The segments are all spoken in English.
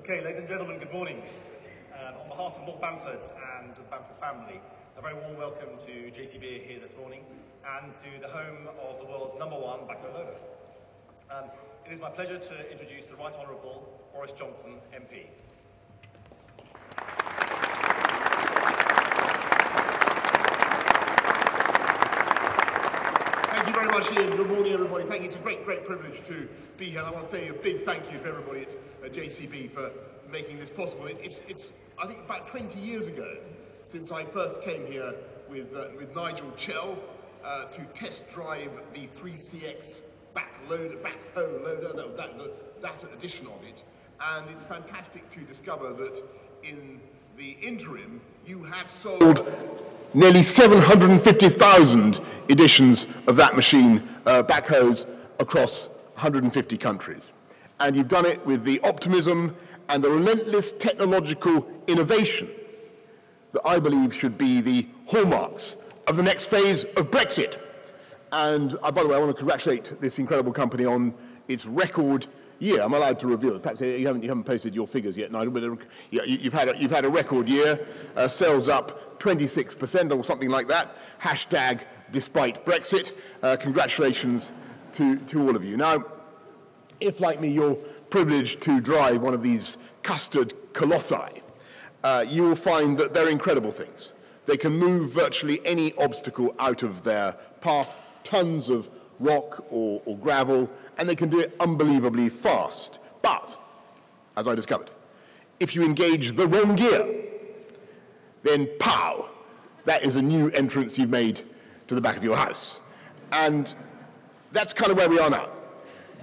Okay, ladies and gentlemen, good morning. On behalf of Lord Bamford and the Bamford family, a very warm welcome to JCB here this morning and to the home of the world's #1 backhoe loader. It is my pleasure to introduce the Right Honourable Boris Johnson, MP. Thank you very much, Ian. Good morning, everybody. Thank you. It's a great privilege to be here. I want to say a big thank you to everybody at JCB for making this possible. It's I think, about 20 years ago since I first came here with Nigel Chell to test drive the 3CX backhoe loader, that edition of it. And it's fantastic to discover that in the interim, you have sold nearly 750,000 editions of that machine, backhoes, across 150 countries. And you've done it with the optimism and the relentless technological innovation that I believe should be the hallmarks of the next phase of Brexit. And by the way, I want to congratulate this incredible company on its record year. I'm allowed to reveal it. Perhaps you haven't posted your figures yet, Nigel, but you've had a record year. Sales up 26% or something like that. Hashtag despite Brexit. Congratulations to all of you. Now, if like me you're privileged to drive one of these custard colossi, you will find that they're incredible things. They can move virtually any obstacle out of their path, tons of rock or gravel, and they can do it unbelievably fast. But, as I discovered, if you engage the wrong gear, then pow, that is a new entrance you've made to the back of your house. And that's kind of where we are now.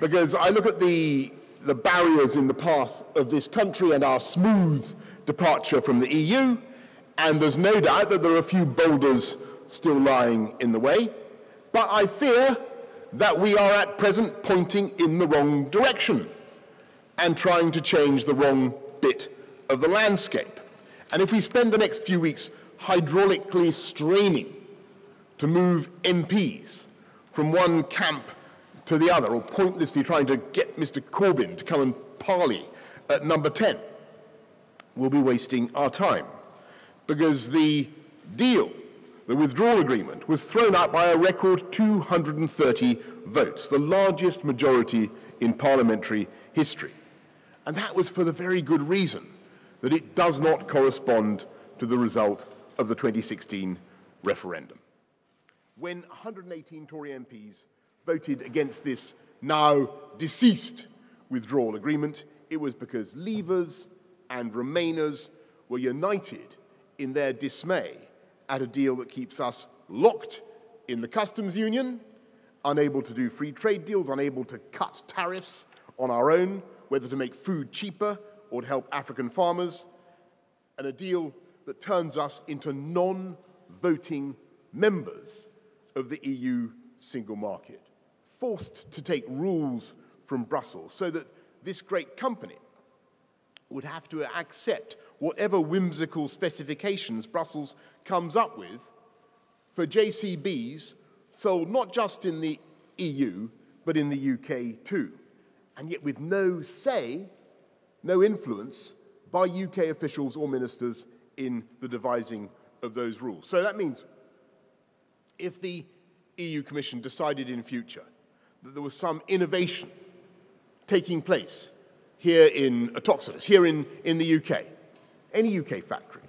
Because I look at the barriers in the path of this country and our smooth departure from the EU, and there's no doubt that there are a few boulders still lying in the way. But I fear that we are at present pointing in the wrong direction and trying to change the wrong bit of the landscape. And if we spend the next few weeks hydraulically straining to move MPs from one camp to the other, or pointlessly trying to get Mr. Corbyn to come and parley at number 10, we'll be wasting our time. Because the deal, the withdrawal agreement, was thrown out by a record 230 votes, the largest majority in parliamentary history. And that was for the very good reason that it does not correspond to the result of the 2016 referendum. When 118 Tory MPs voted against this now deceased withdrawal agreement, it was because Leavers and Remainers were united in their dismay at a deal that keeps us locked in the customs union, unable to do free trade deals, unable to cut tariffs on our own, whether to make food cheaper or to help African farmers, and a deal that turns us into non-voting members of the EU single market, forced to take rules from Brussels so that this great company would have to accept whatever whimsical specifications Brussels comes up with for JCBs sold not just in the EU, but in the UK too, and yet with no say, no influence by UK officials or ministers in the devising of those rules. So that means if the EU Commission decided in future that there was some innovation taking place here in Toxodus, here in the UK, any UK factory,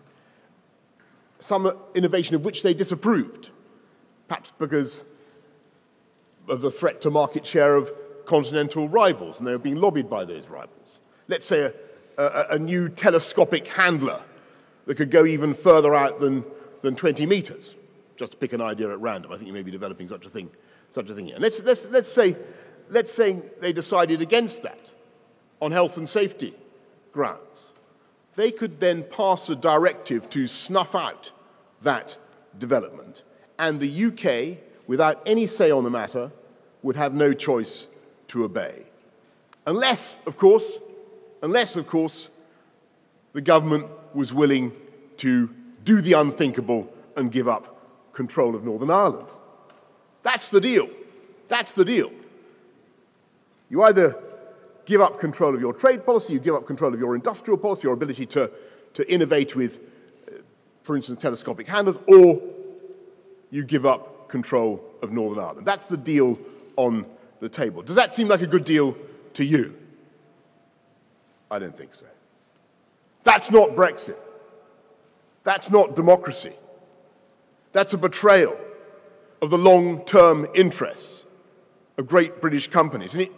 some innovation of which they disapproved, perhaps because of the threat to market share of continental rivals, and they were being lobbied by those rivals. Let's say a new telescopic handler that could go even further out than 20 meters, just to pick an idea at random. I think you may be developing such a thing here. And let's say they decided against that on health and safety grounds. They could then pass a directive to snuff out that development, and the UK, without any say on the matter, would have no choice to obey. Unless, of course, the government was willing to do the unthinkable and give up control of Northern Ireland. That's the deal. That's the deal. You either give up control of your trade policy, you give up control of your industrial policy, your ability to innovate with, for instance, telescopic handlers, or you give up control of Northern Ireland. That's the deal on the table. Does that seem like a good deal to you? I don't think so. That's not Brexit. That's not democracy. That's a betrayal of the long-term interests of great British companies. And it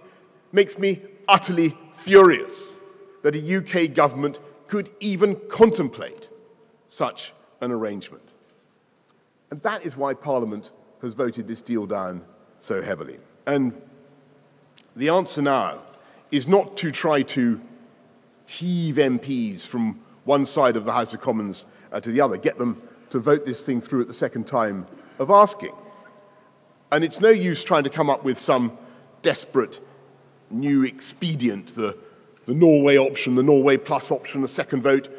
makes me utterly furious that a UK government could even contemplate such an arrangement. And that is why Parliament has voted this deal down so heavily. And the answer now is not to try to heave MPs from one side of the House of Commons to the other, get them to vote this thing through at the second time of asking. And it's no use trying to come up with some desperate new expedient, the Norway option, the Norway plus option, a second vote,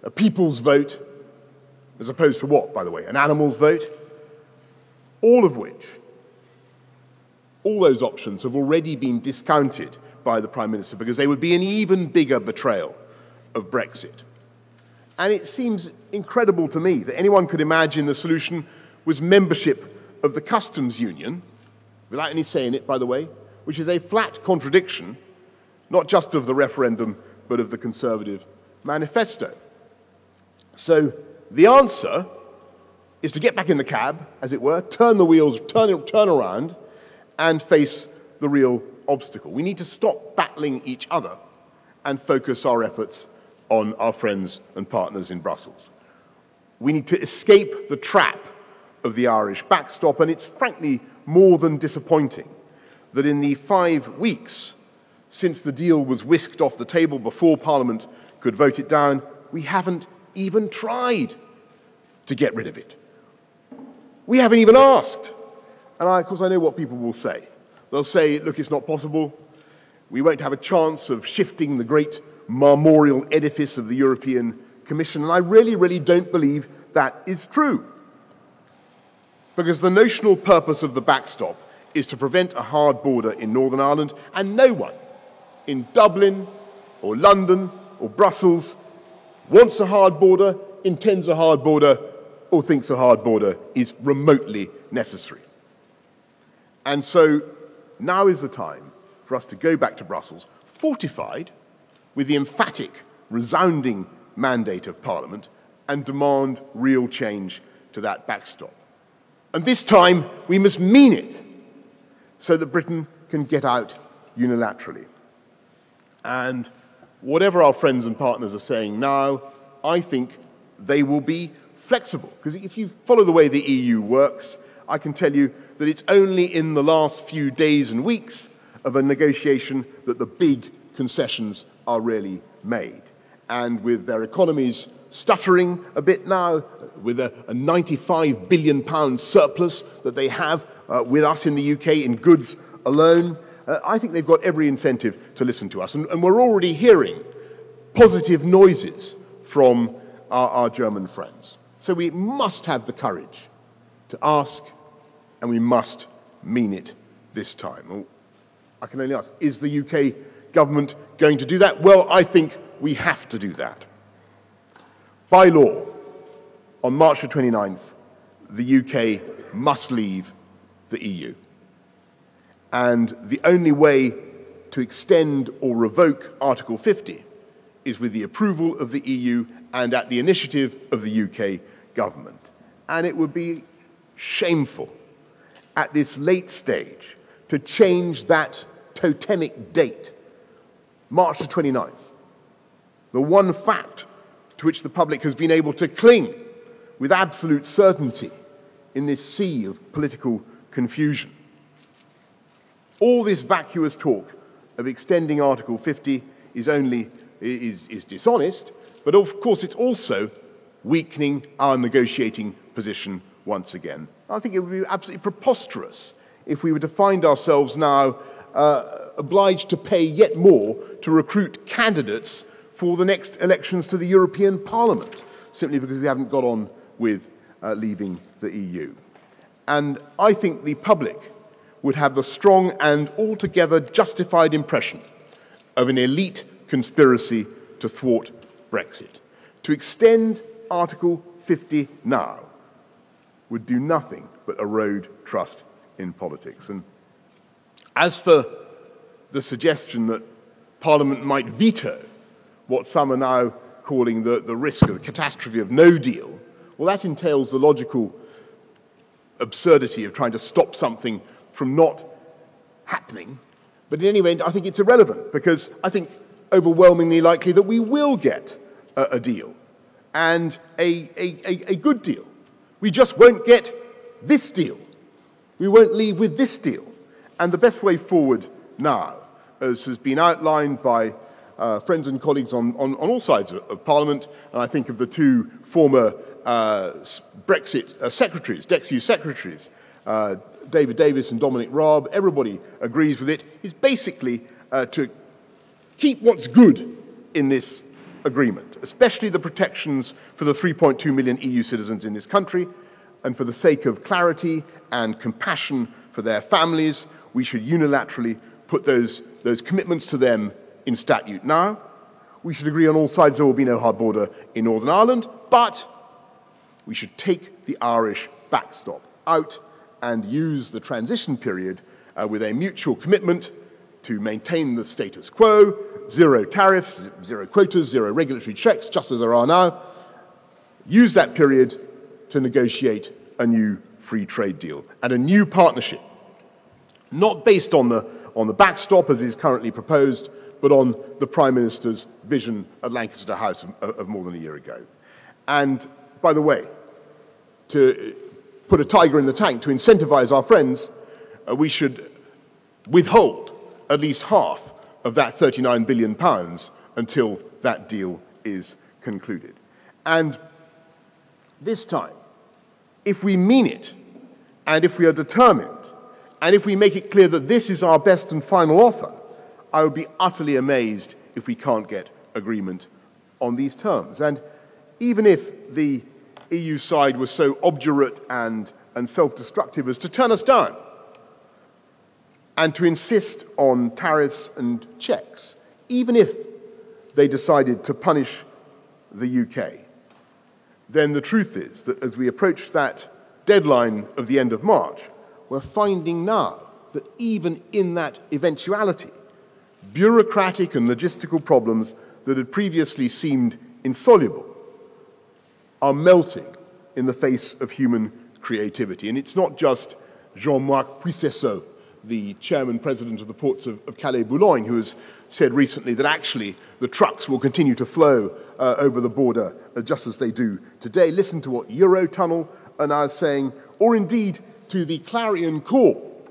a people's vote, as opposed to what, by the way? An animal's vote? All of which, all those options have already been discounted by the Prime Minister because they would be an even bigger betrayal of Brexit. And it seems incredible to me that anyone could imagine the solution was membership of the customs union, without any say in it, by the way, which is a flat contradiction, not just of the referendum, but of the Conservative manifesto. So the answer is to get back in the cab, as it were, turn the wheels, turn around, and face the real obstacle. We need to stop battling each other and focus our efforts on our friends and partners in Brussels. We need to escape the trap of the Irish backstop, and it's frankly more than disappointing that in the 5 weeks since the deal was whisked off the table before Parliament could vote it down, we haven't even tried to get rid of it. We haven't even asked. And of course, I know what people will say. They'll say, look, it's not possible. We won't have a chance of shifting the great memorial edifice of the European Commission. And I really, really don't believe that is true. Because the notional purpose of the backstop is to prevent a hard border in Northern Ireland, and no one in Dublin or London or Brussels wants a hard border, intends a hard border, or thinks a hard border is remotely necessary. And so now is the time for us to go back to Brussels, fortified with the emphatic, resounding mandate of Parliament, and demand real change to that backstop. And this time, we must mean it, so that Britain can get out unilaterally. And whatever our friends and partners are saying now, I think they will be flexible. Because if you follow the way the EU works, I can tell you that it's only in the last few days and weeks of a negotiation that the big concessions are really made. And with their economies stuttering a bit now, with a £95 billion surplus that they have with us in the UK in goods alone, I think they've got every incentive to listen to us. And we're already hearing positive noises from our German friends. So we must have the courage to ask, and we must mean it this time. Well, I can only ask, is the UK government going to do that? Well, I think we have to do that. By law, on March the 29th, the UK must leave the EU. And the only way to extend or revoke Article 50 is with the approval of the EU and at the initiative of the UK government. And it would be shameful at this late stage to change that totemic date, March the 29th, the one fact to which the public has been able to cling with absolute certainty in this sea of political confusion. All this vacuous talk of extending Article 50 is dishonest, but of course it's also weakening our negotiating position once again. I think it would be absolutely preposterous if we were to find ourselves now obliged to pay yet more to recruit candidates for the next elections to the European Parliament, simply because we haven't got on with leaving the EU. And I think the public would have the strong and altogether justified impression of an elite conspiracy to thwart Brexit. To extend Article 50 now would do nothing but erode trust in politics. And as for the suggestion that Parliament might veto what some are now calling the risk of the catastrophe of no deal, well, that entails the logical absurdity of trying to stop something from not happening. But in any event, I think it's irrelevant, because I think overwhelmingly likely that we will get a deal, and a good deal. We just won't get this deal. We won't leave with this deal. And the best way forward now, as has been outlined by friends and colleagues on all sides of Parliament, and I think of the two former Brexit secretaries, DExEU secretaries, David Davis and Dominic Raab, everybody agrees with it, is basically to keep what's good in this agreement, especially the protections for the 3.2 million EU citizens in this country, and for the sake of clarity and compassion for their families, we should unilaterally put those commitments to them in statute now. We should agree on all sides there will be no hard border in Northern Ireland, but we should take the Irish backstop out and use the transition period with a mutual commitment to maintain the status quo, zero tariffs, zero quotas, zero regulatory checks, just as there are now. Use that period to negotiate a new free trade deal and a new partnership, not based on the backstop as is currently proposed, but on the Prime Minister's vision at Lancaster House of more than a year ago. And by the way, to put a tiger in the tank, to incentivize our friends, we should withhold at least half of that £39 billion until that deal is concluded. And this time, if we mean it, and if we are determined, and if we make it clear that this is our best and final offer, I would be utterly amazed if we can't get agreement on these terms. And even if the EU side was so obdurate and self-destructive as to turn us down and to insist on tariffs and checks, even if they decided to punish the UK, then the truth is that as we approach that deadline of the end of March, we're finding now that even in that eventuality, bureaucratic and logistical problems that had previously seemed insoluble are melting in the face of human creativity. And it's not just Jean-Marc Puissesseau, the chairman president of the ports of Calais-Boulogne, who has said recently that actually the trucks will continue to flow over the border just as they do today. Listen to what Eurotunnel are now saying, or indeed to the clarion call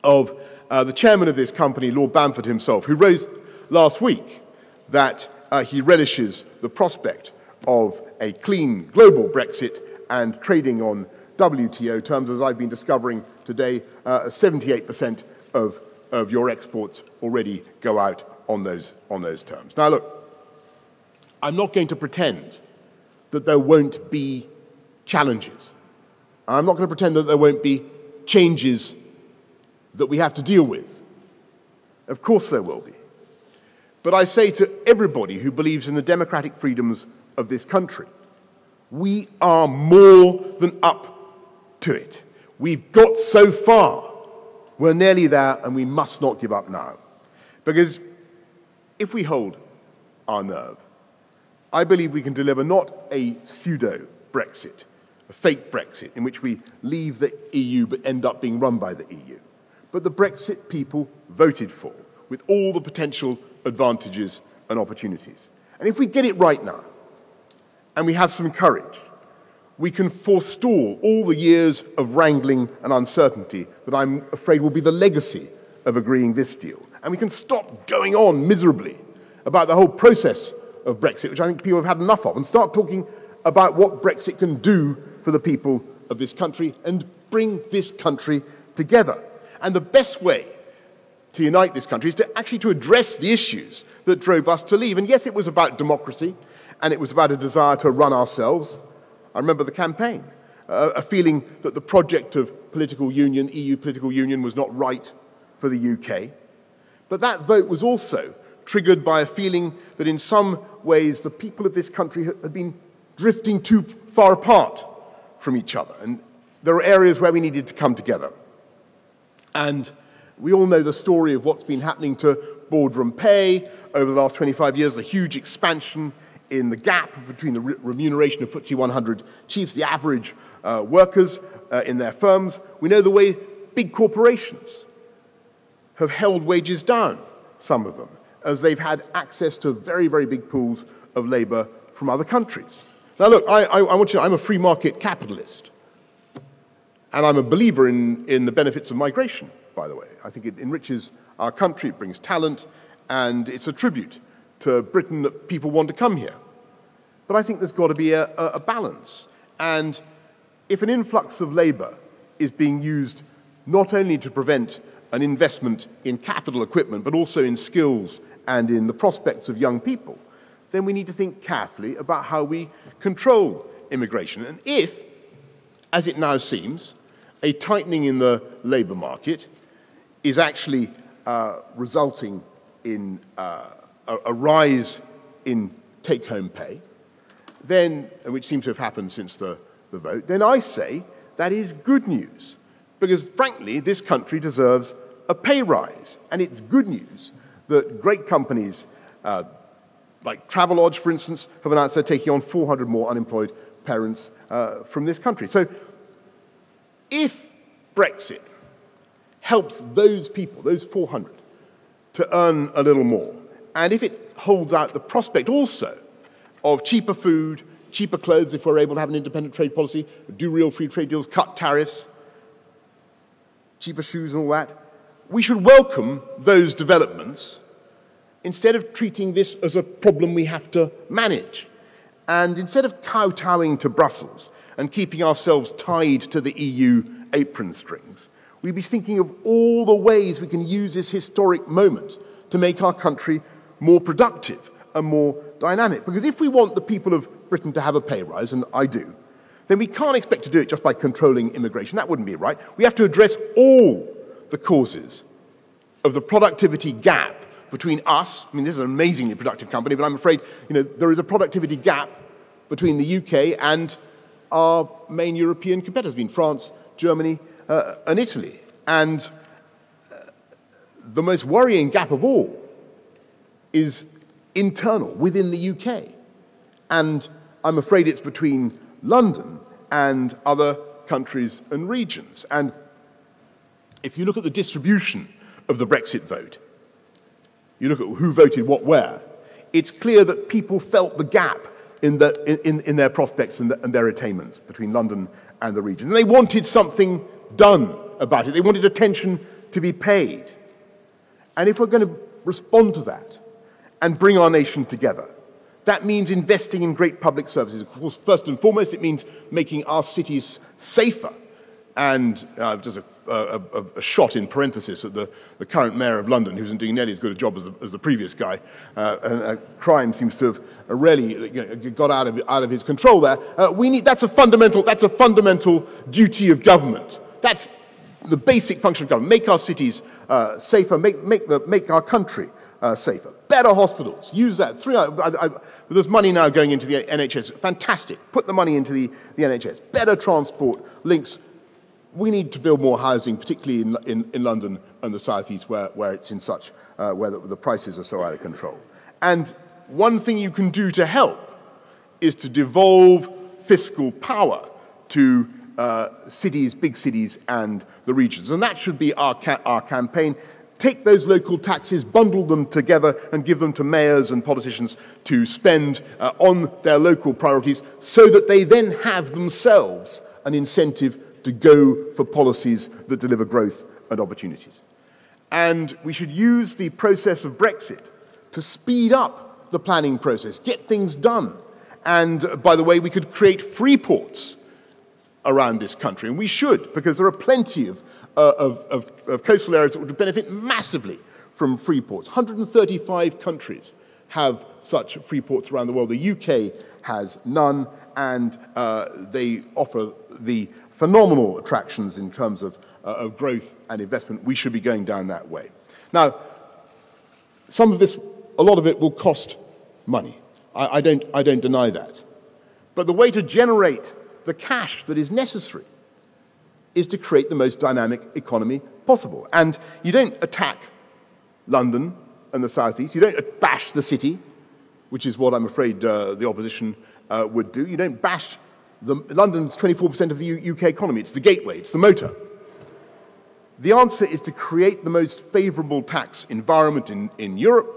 of the chairman of this company, Lord Bamford himself, who wrote last week that he relishes the prospect of a clean global Brexit and trading on WTO terms. As I've been discovering today, 78% of your exports already go out on those terms. Now look, I'm not going to pretend that there won't be challenges. I'm not going to pretend that there won't be changes that we have to deal with. Of course there will be. But I say to everybody who believes in the democratic freedoms of this country, we are more than up to it. We've got so far. We're nearly there, and we must not give up now. Because if we hold our nerve, I believe we can deliver not a pseudo-Brexit, a fake Brexit, in which we leave the EU but end up being run by the EU, but the Brexit people voted for, with all the potential advantages and opportunities. And if we get it right now, and we have some courage, we can forestall all the years of wrangling and uncertainty that I'm afraid will be the legacy of agreeing this deal. And we can stop going on miserably about the whole process of Brexit, which I think people have had enough of, and start talking about what Brexit can do for the people of this country and bring this country together. And the best way to unite this country is to actually address the issues that drove us to leave. And yes, it was about democracy, and it was about a desire to run ourselves. I remember the campaign, a feeling that the project of political union, EU political union, was not right for the UK. But that vote was also triggered by a feeling that in some ways the people of this country had been drifting too far apart from each other. And there are areas where we needed to come together. And we all know the story of what's been happening to boardroom pay over the last 25 years, the huge expansion in the gap between the remuneration of FTSE 100 chiefs, the average workers in their firms. We know the way big corporations have held wages down, some of them, as they've had access to very, very big pools of labour from other countries. Now look, I want you to know, I'm a free market capitalist. And I'm a believer in the benefits of migration, by the way. I think it enriches our country, it brings talent, and it's a tribute to Britain that people want to come here. But I think there's got to be a balance. And if an influx of labour is being used not only to prevent an investment in capital equipment, but also in skills and in the prospects of young people, then we need to think carefully about how we control immigration. And if, as it now seems, a tightening in the labour market is actually resulting in a rise in take-home pay, then, which seems to have happened since the vote, then I say that is good news. Because, frankly, this country deserves a pay rise. And it's good news that great companies like Travelodge, for instance, have announced they're taking on 400 more unemployed parents from this country. So if Brexit helps those people, those 400, to earn a little more, and if it holds out the prospect also of cheaper food, cheaper clothes if we're able to have an independent trade policy, do real free trade deals, cut tariffs, cheaper shoes and all that, we should welcome those developments instead of treating this as a problem we have to manage. And instead of kowtowing to Brussels and keeping ourselves tied to the EU apron strings, we'd be thinking of all the ways we can use this historic moment to make our country more productive and more dynamic. Because if we want the people of Britain to have a pay rise, and I do, then we can't expect to do it just by controlling immigration. That wouldn't be right. We have to address all the causes of the productivity gap between us. I mean, this is an amazingly productive company, but I'm afraid, there is a productivity gap between the UK and our main European competitors, being France, Germany, and Italy. And the most worrying gap of all is internal, within the UK. And I'm afraid it's between London and other countries and regions. And if you look at the distribution of the Brexit vote, you look at who voted what where, it's clear that people felt the gap in their prospects and their attainments between London and the region. And they wanted something done about it. They wanted attention to be paid. And if we're going to respond to that and bring our nation together, that means investing in great public services. Of course, first and foremost, it means making our cities safer. And just a shot in parenthesis at the current mayor of London, who isn't doing nearly as good a job as the previous guy. Crime seems to have really got out of his control there. That's a fundamental duty of government. That's the basic function of government. Make our cities safer. Make our country safer. Better hospitals. Use that. There's money now going into the NHS. Fantastic. Put the money into the NHS. Better transport links. We need to build more housing, particularly in London and the South East, where it's in such where the prices are so out of control. And one thing you can do to help is to devolve fiscal power to cities, big cities, and the regions. And that should be our campaign. Take those local taxes, bundle them together, and give them to mayors and politicians to spend on their local priorities, so that they then have themselves an incentive to go for policies that deliver growth and opportunities. And we should use the process of Brexit to speed up the planning process, get things done. And by the way, we could create free ports around this country, and we should, because there are plenty of coastal areas that would benefit massively from free ports. 135 countries have such free ports around the world. The UK has none, and they offer the phenomenal attractions in terms of growth and investment. We should be going down that way. Now, some of this a lot of it will cost money. I don't deny that. But the way to generate the cash that is necessary is to create the most dynamic economy possible. And you don't attack London and the southeast. You don't bash the city, which is what I'm afraid the opposition would do. You don't bash London's 24% of the UK economy. It's the gateway, it's the motor. The answer is to create the most favourable tax environment in Europe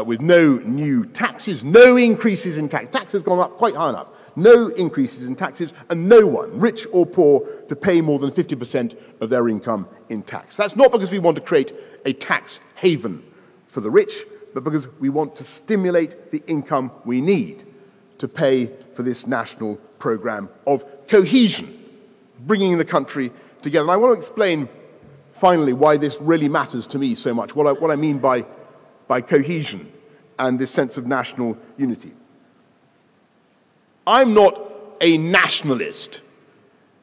with no new taxes, no increases in tax. Tax has gone up quite high enough. No increases in taxes, and no one, rich or poor, to pay more than 50% of their income in tax. That's not because we want to create a tax haven for the rich, but because we want to stimulate the income we need to pay for this national programme of cohesion, bringing the country together. And I want to explain, finally, why this really matters to me so much, what I mean by cohesion and this sense of national unity. I'm not a nationalist,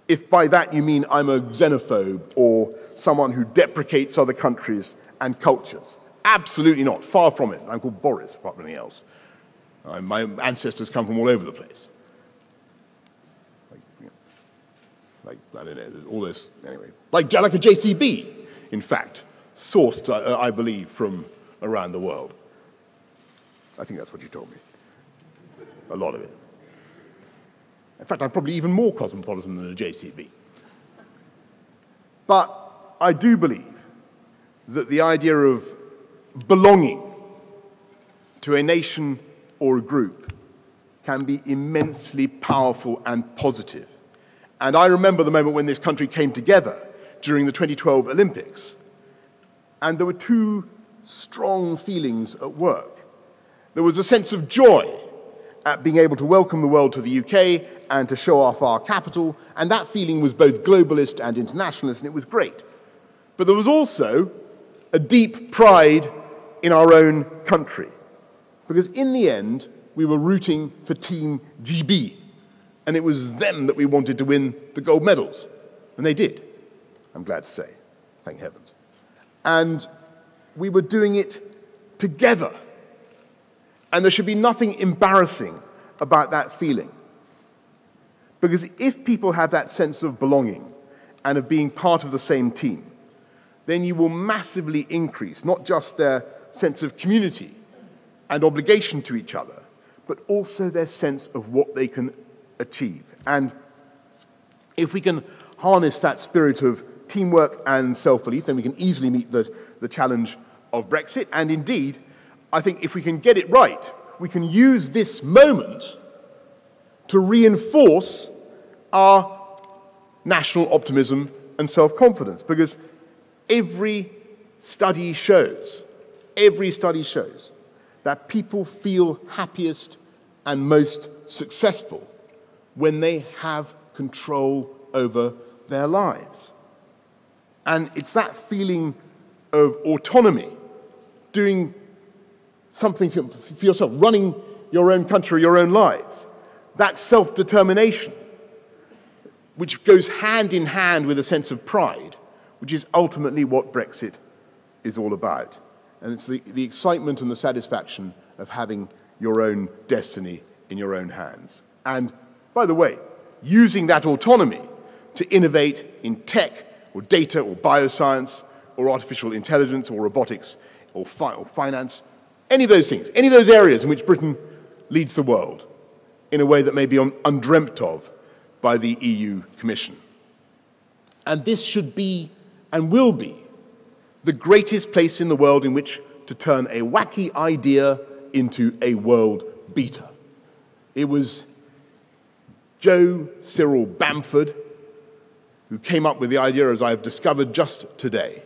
if by that you mean I'm a xenophobe or someone who deprecates other countries and cultures. Absolutely not. Far from it. I'm called Boris, apart from anything else. My ancestors come from all over the place. I don't know, all this, anyway. Like a JCB, in fact, sourced, I believe, from around the world. I think that's what you told me. A lot of it. In fact, I'm probably even more cosmopolitan than a JCB. But I do believe that the idea of belonging to a nation or a group can be immensely powerful and positive. And I remember the moment when this country came together during the 2012 Olympics, and there were two strong feelings at work. There was a sense of joy at being able to welcome the world to the UK and to show off our capital, and that feeling was both globalist and internationalist, and it was great. But there was also a deep pride in our own country, because in the end, we were rooting for Team GB, and it was them that we wanted to win the gold medals, and they did, I'm glad to say, thank heavens. And we were doing it together, and there should be nothing embarrassing about that feeling. Because if people have that sense of belonging and of being part of the same team, then you will massively increase not just their sense of community and obligation to each other, but also their sense of what they can achieve. And if we can harness that spirit of teamwork and self-belief, then we can easily meet the challenge of Brexit. And indeed, I think if we can get it right, we can use this moment to reinforce our national optimism and self-confidence, because every study shows that people feel happiest and most successful when they have control over their lives. And it's that feeling of autonomy, doing something for yourself, running your own country, your own lives, that self-determination, which goes hand in hand with a sense of pride, which is ultimately what Brexit is all about. And it's the excitement and the satisfaction of having your own destiny in your own hands. And, by the way, using that autonomy to innovate in tech or data or bioscience or artificial intelligence or robotics or finance, any of those things, any of those areas in which Britain leads the world in a way that may be undreamt of by the EU Commission. And this should be and will be the greatest place in the world in which to turn a wacky idea into a world beater. It was Joe Cyril Bamford who came up with the idea, as I have discovered just today,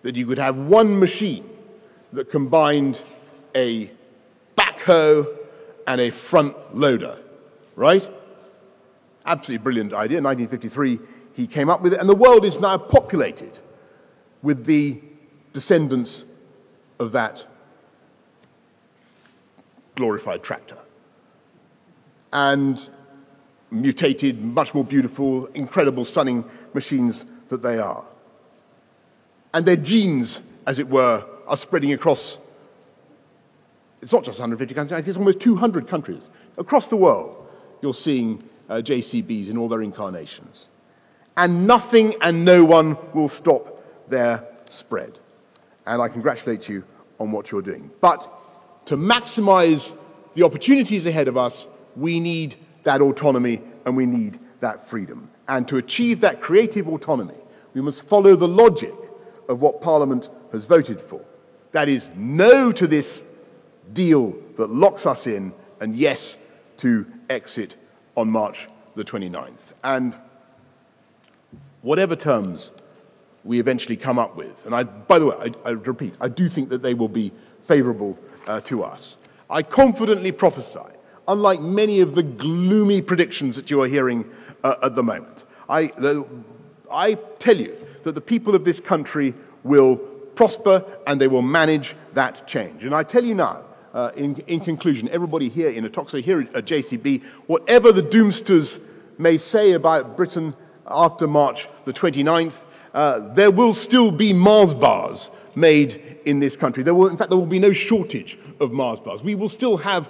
that you could have one machine that combined a backhoe and a front loader, right? Absolutely brilliant idea. In 1953, he came up with it, and the world is now populated with the descendants of that glorified tractor. And mutated, much more beautiful, incredible, stunning machines that they are. And their genes, as it were, are spreading across it's not just 150 countries, I think it's almost 200 countries. Across the world, you're seeing JCBs in all their incarnations. And nothing and no one will stop their spread. And I congratulate you on what you're doing. But to maximize the opportunities ahead of us, we need that autonomy and we need that freedom. And to achieve that creative autonomy, we must follow the logic of what Parliament has voted for. That is, no to this deal that locks us in, and yes to exit on March the 29th. And whatever terms we eventually come up with, and by the way, I repeat, I do think that they will be favourable to us. I confidently prophesy, unlike many of the gloomy predictions that you are hearing at the moment, I tell you that the people of this country will prosper and they will manage that change. And I tell you now, in conclusion, everybody here in Atoxa, here at JCB, whatever the doomsters may say about Britain after March the 29th, there will still be Mars bars made in this country. In fact, there will be no shortage of Mars bars. We will still have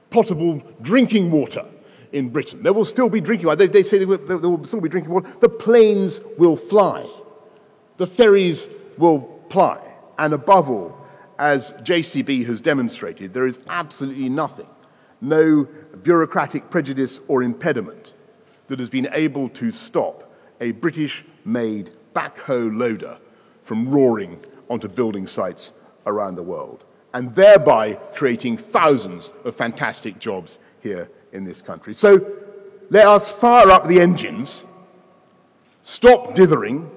potable drinking water in Britain. There will still be drinking water. They say there will still be drinking water. The planes will fly. The ferries will ply. And above all, as JCB has demonstrated, there is absolutely nothing, no bureaucratic prejudice or impediment that has been able to stop a British-made backhoe loader from roaring onto building sites around the world, and thereby creating thousands of fantastic jobs here in this country. So let us fire up the engines, stop dithering,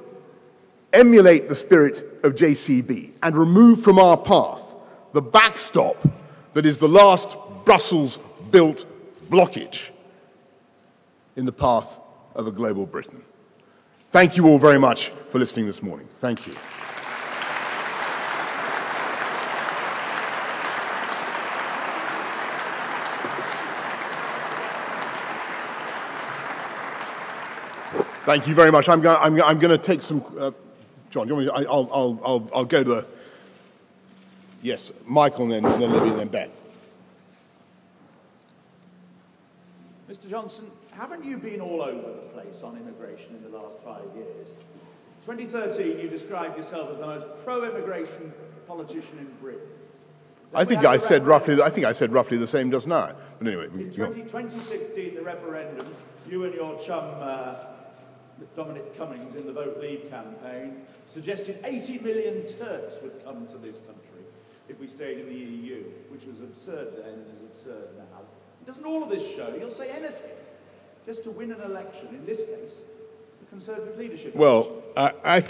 emulate the spirit of JCB, and remove from our path the backstop that is the last Brussels-built blockage in the path of a global Britain. Thank you all very much for listening this morning. Thank you. Thank you very much. I'm going to take some. John, do you want me to, I'll go to the. Yes, Michael, and then Libby, and then Beth. Mr. Johnson, haven't you been all over the place on immigration in the last 5 years? 2013, you described yourself as the most pro-immigration politician in Britain. I think I said roughly the same just now. But anyway, in 2016, the referendum, you and your chum Dominic Cummings in the Vote Leave campaign suggested 80 million Turks would come to this country if we stayed in the EU, which was absurd then and is absurd now. Doesn't all of this show you'll say anything just to win an election? In this case, the Conservative leadership. Well, I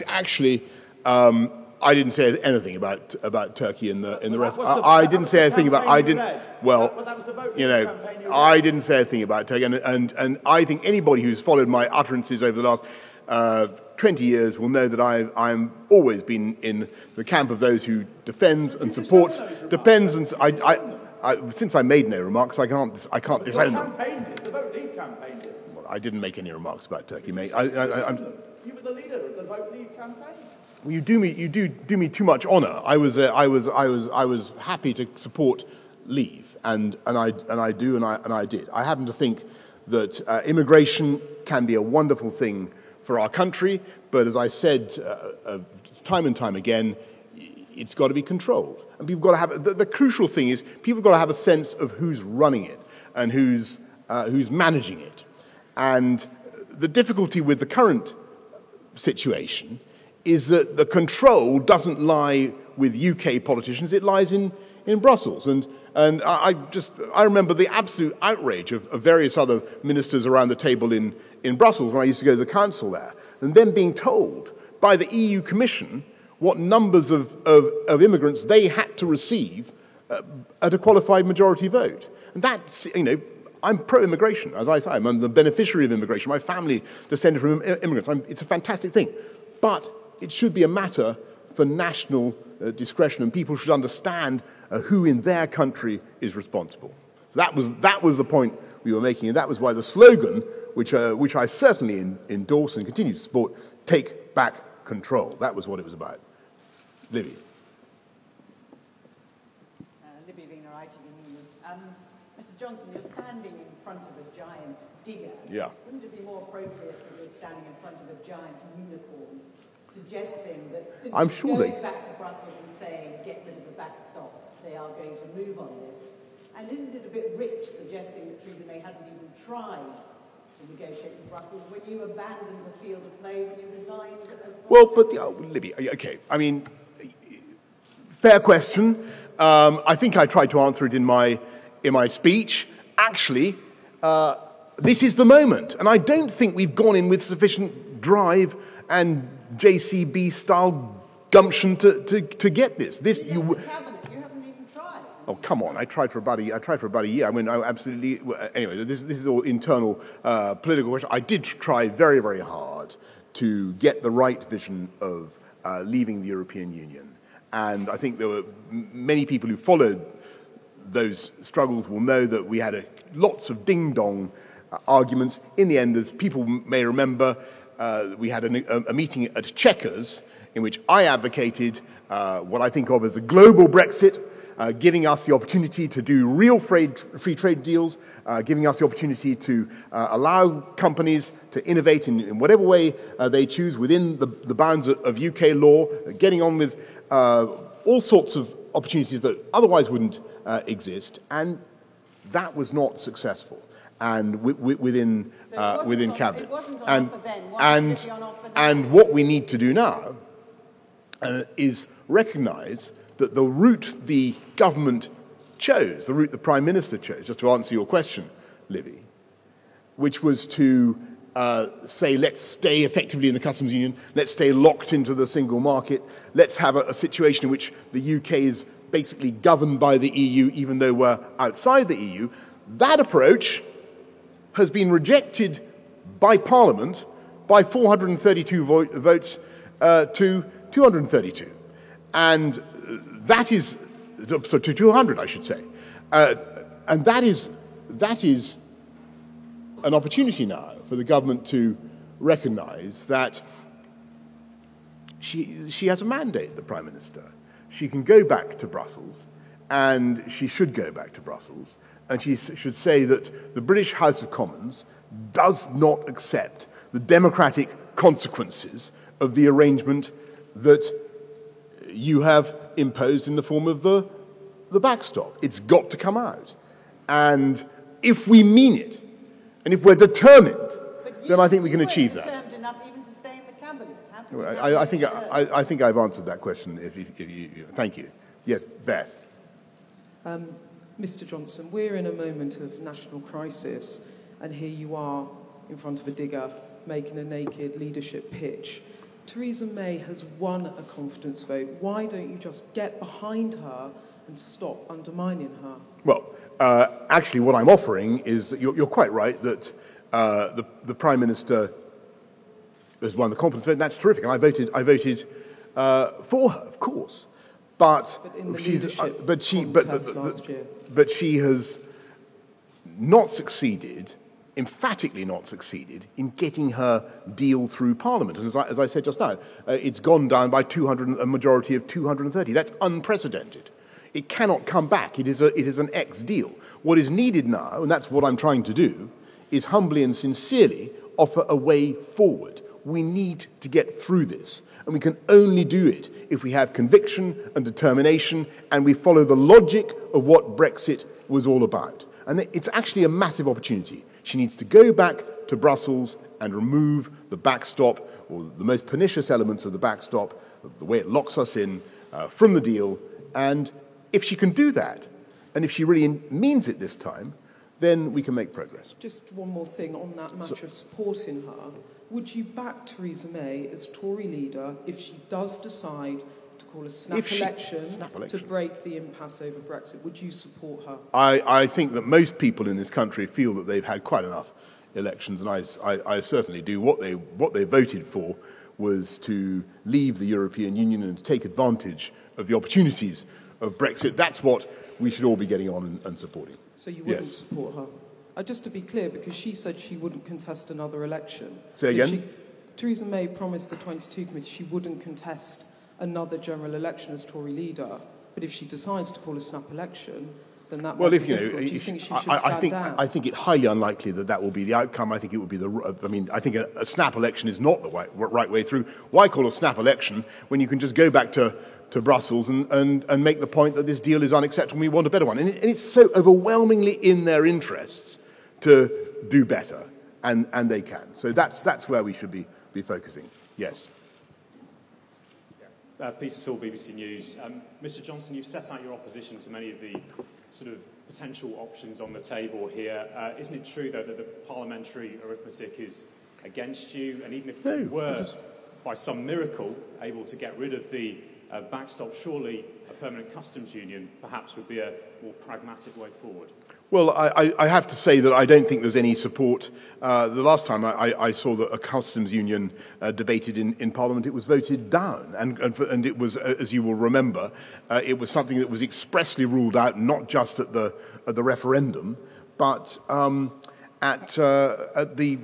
didn't say anything about Turkey in the referendum. I didn't say anything about. I didn't. Well, you know, I didn't say anything about Turkey, and I think anybody who's followed my utterances over the last 20 years will know that I'm always been in the camp of those who defends and supports. Depends, and since I made no remarks, I can't disown them. The Vote Leave campaign did. Well, I didn't make any remarks about Turkey, mate. You were the leader of the Vote Leave campaign. You do me too much honour. I was happy to support Leave, and I did. I happen to think that immigration can be a wonderful thing for our country, but as I said time and time again, it's got to be controlled, and people got to have the crucial thing is people got to have a sense of who's running it and who's managing it, and the difficulty with the current situation is that the control doesn't lie with UK politicians, it lies in Brussels. And I remember the absolute outrage of various other ministers around the table in Brussels when I used to go to the council there, and then being told by the EU Commission what numbers of immigrants they had to receive at a qualified majority vote. And that's, you know, I'm pro-immigration, as I say. I'm the beneficiary of immigration. My family descended from immigrants. It's a fantastic thing. But it should be a matter for national discretion, and people should understand who in their country is responsible. So that was the point we were making, and that was why the slogan, which I certainly endorse and continue to support, "Take back control." That was what it was about. Libby. Libby Mr. Johnson, you're standing in front of a giant digger. Yeah. Wouldn't it be more appropriate that you're standing in front of a giant unicorn, suggesting that simply going back to Brussels and saying, get rid of the backstop, they are going to move on this? And isn't it a bit rich suggesting that Theresa May hasn't even tried to negotiate with Brussels when you abandoned the field of play when you resigned as well? But, Libby, okay, I mean, fair question. I think I tried to answer it in my speech. Actually, this is the moment. And I don't think we've gone in with sufficient drive and JCB-style gumption to get this. You haven't even tried. Oh, come on. I tried for about a year. I mean, I absolutely... Anyway, this is all internal political question. I did try very, very hard to get the right vision of leaving the European Union. And I think there were many people who followed those struggles will know that we had lots of ding-dong arguments. In the end, as people may remember, we had a meeting at Chequers in which I advocated what I think of as a global Brexit, giving us the opportunity to do real free trade deals, giving us the opportunity to allow companies to innovate in whatever way they choose within the bounds of UK law, getting on with all sorts of opportunities that otherwise wouldn't exist, and that was not successful. And within cabinet, and what we need to do now is recognise that the route the government chose, the route the Prime Minister chose, just to answer your question, Libby, which was to say, let's stay effectively in the customs union, let's stay locked into the single market, let's have a situation in which the UK is basically governed by the EU, even though we're outside the EU. That approach has been rejected by Parliament by 432 votes to 232. And that is, so to 200, I should say. And that is an opportunity now for the government to recognise that she has a mandate, the Prime Minister. She can go back to Brussels, and she should go back to Brussels, and she should say that the British House of Commons does not accept the democratic consequences of the arrangement that you have imposed in the form of the backstop. It's got to come out. And if we mean it, and if we're determined, then I think we can achieve that. Determined enough even to stay in the cabinet. I think I've answered that question. Thank you. Yes, Beth. Mr. Johnson, we're in a moment of national crisis, and here you are in front of a digger making a naked leadership pitch. Theresa May has won a confidence vote. Why don't you just get behind her and stop undermining her? Well, actually, what I'm offering is, you're quite right, that the Prime Minister has won the confidence vote, and that's terrific, and I voted for her, of course. But she has not succeeded, emphatically not succeeded, in getting her deal through Parliament. And as I said just now, it's gone down by a majority of 230. That's unprecedented. It cannot come back. It is an ex-deal. What is needed now, and that's what I'm trying to do, is humbly and sincerely offer a way forward. We need to get through this, and we can only do it if we have conviction and determination, and we follow the logic of what Brexit was all about. And it's actually a massive opportunity. She needs to go back to Brussels and remove the backstop, or the most pernicious elements of the backstop, the way it locks us in, from the deal. And if she can do that, and if she really means it this time, then we can make progress. Just one more thing on that matter of supporting her. Would you back Theresa May as Tory leader if she does decide to call a snap election to break the impasse over Brexit? Would you support her? I think that most people in this country feel that they've had quite enough elections, and I certainly do. What they voted for was to leave the European Union and to take advantage of the opportunities of Brexit. That's what we should all be getting on and supporting. So you wouldn't support her? Just to be clear, because she said she wouldn't contest another election. Say again? Theresa May promised the 22 committee she wouldn't contest another general election as Tory leader, but if she decides to call a snap election, then that Well, might if be you know, difficult. Do you think she should stand down? I think it highly unlikely that that will be the outcome. I think it would be I think a snap election is not the right way through. Why call a snap election when you can just go back to Brussels and make the point that this deal is unacceptable and we want a better one? And it's so overwhelmingly in their interests to do better, and they can. So that's where we should be focusing. Yes. Peter Saul, BBC News. Mr Johnson, you've set out your opposition to many of the sort of potential options on the table here. Isn't it true, though, that the parliamentary arithmetic is against you? And even if we were, by some miracle, able to get rid of the backstop, surely a permanent customs union perhaps would be a more pragmatic way forward? Well, I have to say that I don't think there's any support. The last time I saw that a customs union debated in Parliament, it was voted down. And it was, as you will remember, it was something that was expressly ruled out, not just at the referendum, but at the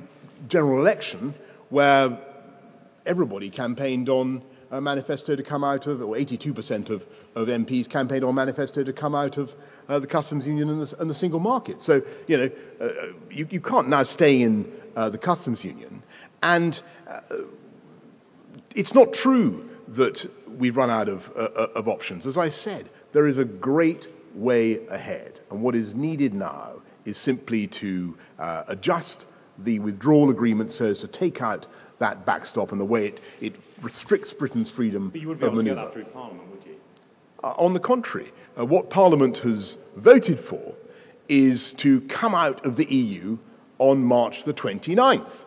general election, where everybody campaigned on a manifesto to come out of, or 82% of MPs campaigned on a manifesto to come out of the customs union and the single market. So, you know, you can't now stay in the customs union. And it's not true that we've run out of options. As I said, there is a great way ahead. And what is needed now is simply to adjust the withdrawal agreement so as to take out that backstop and the way it restricts Britain's freedom of manoeuvre. But you wouldn't be able to get that through Parliament, would you? On the contrary, what Parliament has voted for is to come out of the EU on March the 29th.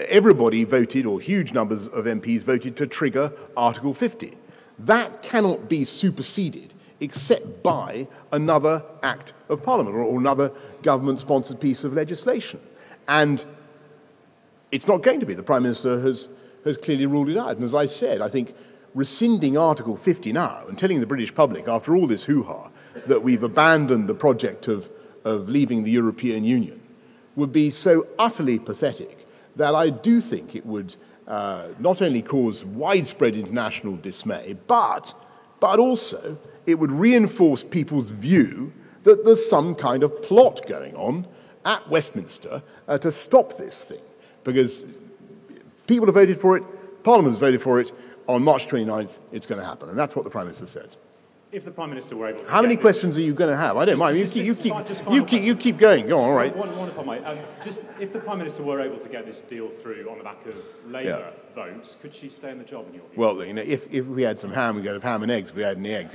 Everybody voted, or huge numbers of MPs voted, to trigger Article 50. That cannot be superseded except by another act of Parliament or another government-sponsored piece of legislation. And it's not going to be. The Prime Minister has clearly ruled it out. And as I said, I think rescinding Article 50 now and telling the British public, after all this hoo-ha, that we've abandoned the project of leaving the European Union would be so utterly pathetic that I do think it would not only cause widespread international dismay, but also it would reinforce people's view that there's some kind of plot going on at Westminster to stop this thing. Because people have voted for it, Parliament has voted for it, on March 29th it's going to happen. And that's what the Prime Minister says. If the Prime Minister were able to... How many questions are you going to have? I don't mind. You keep going. Go on, all right. One if I might. Just if the Prime Minister were able to get this deal through on the back of Labour votes, could she stay in the job in your view? Well, you know, if we had some ham, we'd go to ham and eggs. If we had any eggs,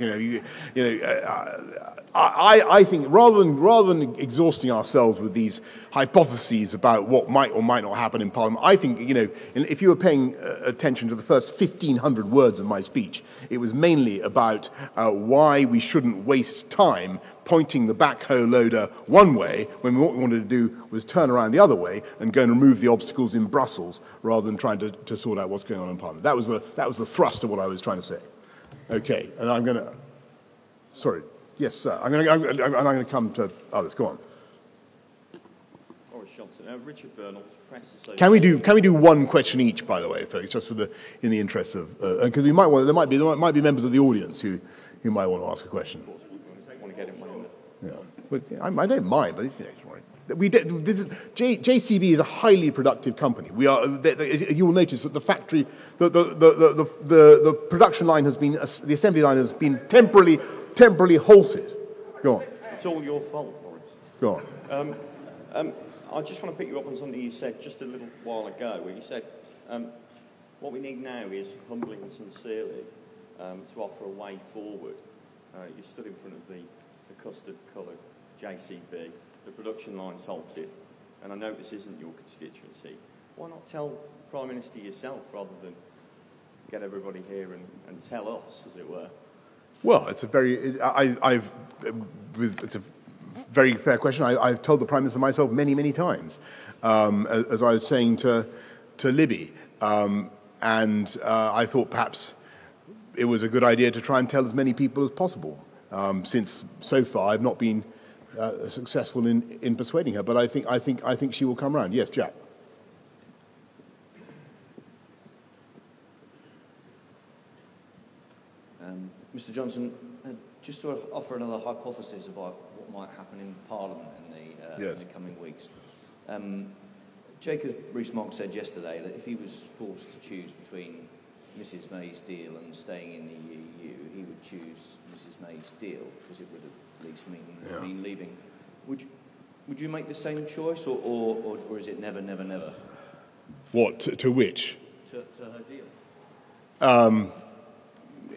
I think rather than exhausting ourselves with these hypotheses about what might or might not happen in Parliament, I think, you know, if you were paying attention to the first 1,500 words of my speech, it was mainly about why we shouldn't waste time pointing the backhoe loader one way when what we wanted to do was turn around the other way and go and remove the obstacles in Brussels rather than trying to sort out what's going on in Parliament. That was the thrust of what I was trying to say. Okay, and I'm going to... Sorry. Yes, sir. I'm going to come to others. Go on. Boris Johnson. Richard Vernal, Press Association. Can we do one question each, by the way, folks, just in the interest of because there might be members of the audience who might want to ask a question. Of course, we want to get in one. Yeah, I don't mind, but it's JCB is a highly productive company. You will notice that the factory, the production line has been, the assembly line has been temporarily halted. Go on. It's all your fault, Boris. Go on. I just want to pick you up on something you said just a little while ago, where you said what we need now is humbly and sincerely to offer a way forward. You stood in front of the custard-coloured JCB. The production line's halted, and I know this isn't your constituency. Why not tell the Prime Minister yourself rather than get everybody here and tell us, as it were? Well, it's a very fair question. I've told the Prime Minister myself many times, as I was saying to Libby, and I thought perhaps it was a good idea to try and tell as many people as possible, since so far I've not been successful in persuading her. But I think she will come round. Yes, Jack. Mr. Johnson, just to offer another hypothesis about what might happen in Parliament in the coming weeks. Jacob Rees-Mogg said yesterday that if he was forced to choose between Mrs May's deal and staying in the EU, he would choose Mrs May's deal because it would at least mean leaving. Would you make the same choice, or is it never, never, never? What, to which? To her deal.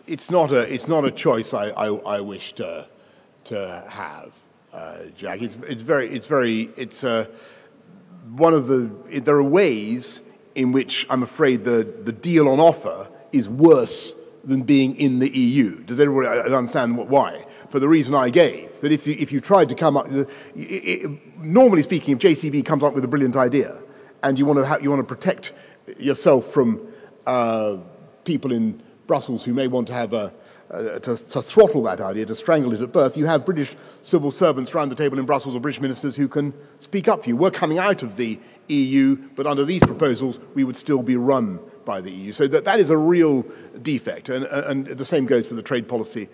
It's not a choice I wish to have, Jack. There are ways in which I'm afraid the deal on offer is worse than being in the EU. Does everybody understand why? For the reason I gave, that if you tried to come up, normally speaking, if JCB comes up with a brilliant idea and you want to protect yourself from people in Brussels who may want to have to throttle that idea, to strangle it at birth, you have British civil servants around the table in Brussels or British ministers who can speak up for you. We're coming out of the EU, but under these proposals, we would still be run by the EU. So that is a real defect, and the same goes for the trade policy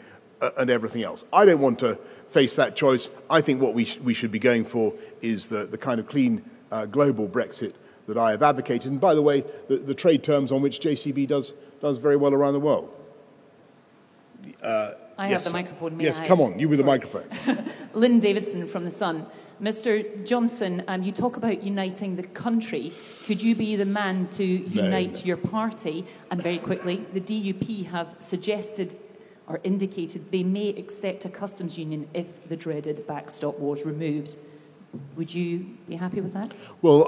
and everything else. I don't want to face that choice. I think what we should be going for is the kind of clean global Brexit that I have advocated. And by the way, the trade terms on which JCB does very well around the world. I have the microphone. Yes, come on, you with the microphone. Lynn Davidson from The Sun. Mr Johnson, you talk about uniting the country. Could you be the man to unite your party? And very quickly, the DUP have suggested or indicated they may accept a customs union if the dreaded backstop was removed. Would you be happy with that? Well,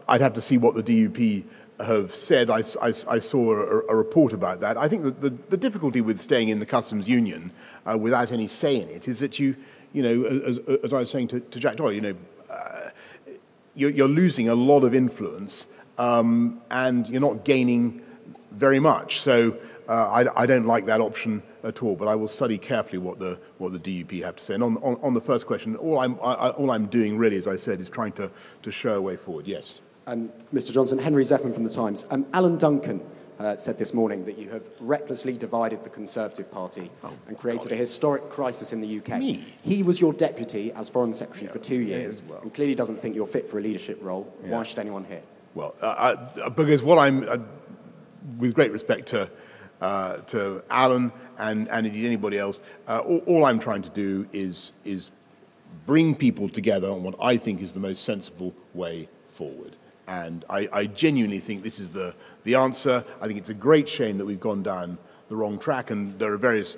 I'd have to see what the DUP have said. I saw a report about that. I think that the difficulty with staying in the customs union without any say in it is that you know, as I was saying to Jack Doyle, you're losing a lot of influence and you're not gaining very much. So I don't like that option at all. But I will study carefully what the DUP have to say. And on the first question, all I'm doing really, as I said, is trying to show a way forward. Yes. Mr. Johnson, Henry Zeffman from The Times. Alan Duncan said this morning that you have recklessly divided the Conservative Party and created a historic crisis in the UK. Me? He was your deputy as Foreign Secretary for 2 years and clearly doesn't think you're fit for a leadership role. Why should anyone hear? Well, because what I'm, with great respect to Alan and indeed anybody else, all I'm trying to do is bring people together on what I think is the most sensible way forward. And I genuinely think this is the answer. I think it's a great shame that we've gone down the wrong track, and there are various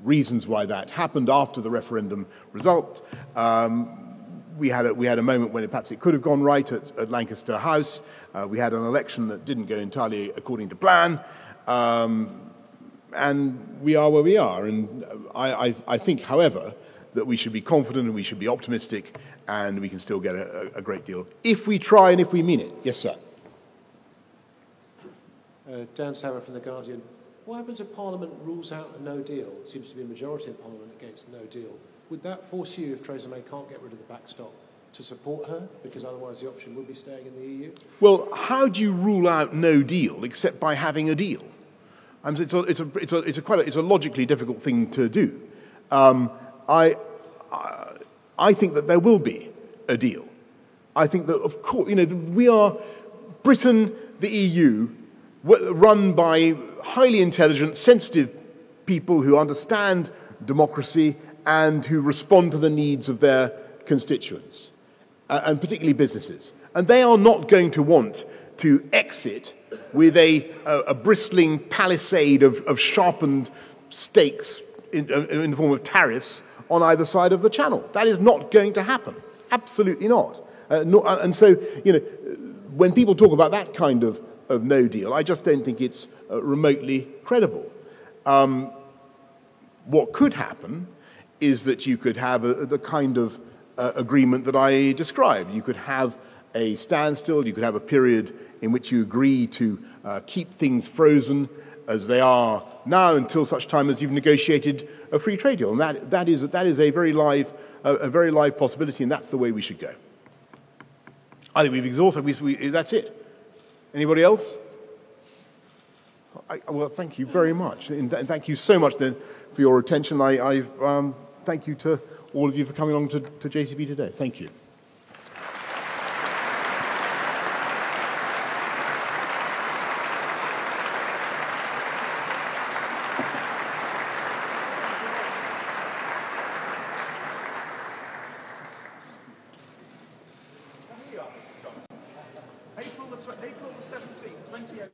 reasons why that happened after the referendum result. We had a moment when perhaps it could have gone right at Lancaster House. We had an election that didn't go entirely according to plan, and we are where we are. And I think, however, that we should be confident and we should be optimistic, and we can still get a great deal if we try and if we mean it. Yes, sir. Dan Sarah from The Guardian. What happens if Parliament rules out a no deal? It seems to be a majority in Parliament against no deal. Would that force you, if Theresa May can't get rid of the backstop, to support her? Because otherwise the option would be staying in the EU? Well, how do you rule out no deal except by having a deal? It's a logically difficult thing to do. I think that there will be a deal. I think that, of course, we are Britain, the EU, run by highly intelligent, sensitive people who understand democracy and who respond to the needs of their constituents, and particularly businesses. And they are not going to want to exit with a bristling palisade of sharpened stakes in the form of tariffs on either side of the channel. That is not going to happen. Absolutely not. And so, when people talk about that kind of no deal, I just don't think it's remotely credible. What could happen is that you could have the kind of agreement that I described. You could have a standstill, you could have a period in which you agree to keep things frozen as they are now until such time as you've negotiated a free trade deal. And that is a very live possibility, and that's the way we should go. I think we've exhausted, that's it. Anybody else? Well, thank you very much. And thank you so much then for your attention. I thank you to all of you for coming along to JCB today. Thank you. April the 17th, 2008.